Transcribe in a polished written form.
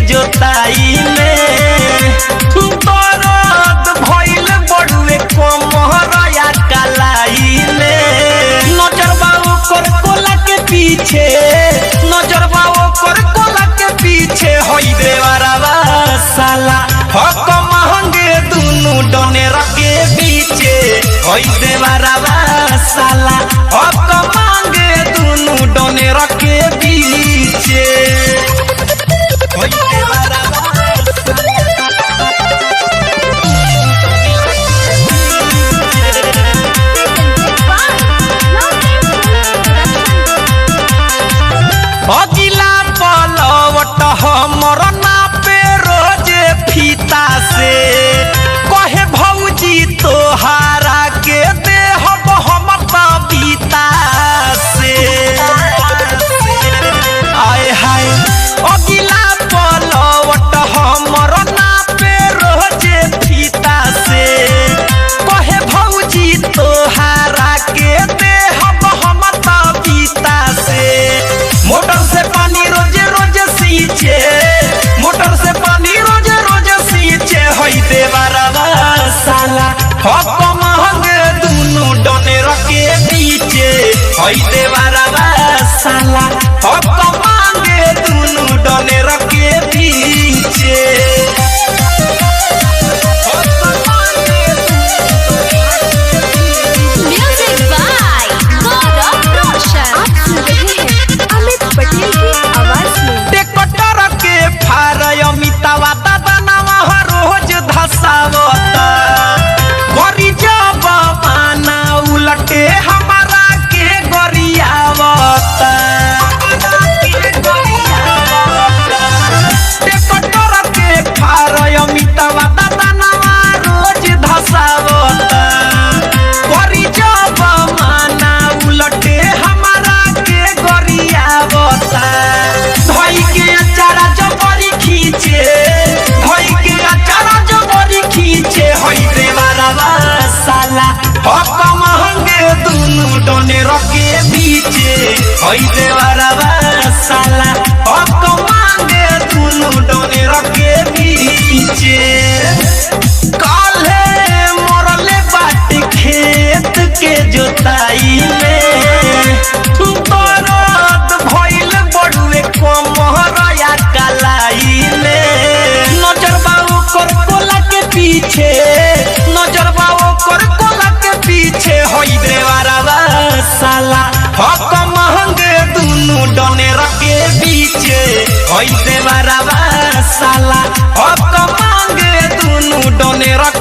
जोताई में दर्द भइल बड़ुए कोमहरया कलाई में नजरबा ओकर कोला के पीछे नजरबा ओकर कोला के पीछे होई देवरवा साला हक महंगे दुनु डने रखे बीचे होई देवरवा साला हक महंगे दुनु डने रखे बीचे अगिला पलवट हमर नापे रोजे फीता से कहे भौजी तोहारा के देहब हम बीता से आए हाय अगिला पलवट हमर नापे रोजे फीता से कहे भौजी तोहारा के देहब हम बीता से मोटर से पानी रोजे रोजे सींचे मोटर से पानी रोजे रोजे सींचे होई देवरवा साला हक महंगे दुनु डने रखे बीचे होई देवरवा साला हक महंगे दुनु डने रखे बीचे अमितावा दादा नवा रोज धसावता गरी जब माना उलटे हमारा के गरियावता टेकटर के फार अमितावा दादा नवा रोज धसावता गरी जब माना उलटे हमारा के गरियावता धई के अचारा जबरी खींचे होई के अचारा जबरी खींचे होई देवरवा साला हक महंगे दुनु डने रखे बीचे होई देवरवा साला हक महंगे दुनु डने रखे बीचे काले मरले बाट खेत के जोताई में दर्द भइल बड़ुए कोमहरया कलाई में नजरबा ओकर कोला के पीछे नजरबा ओकर कोला के पीछे होई देवरवा साला हक महंगे दुनु डने रखे बीचे होई देवरवा साला हक महंगे दुनु डने रखे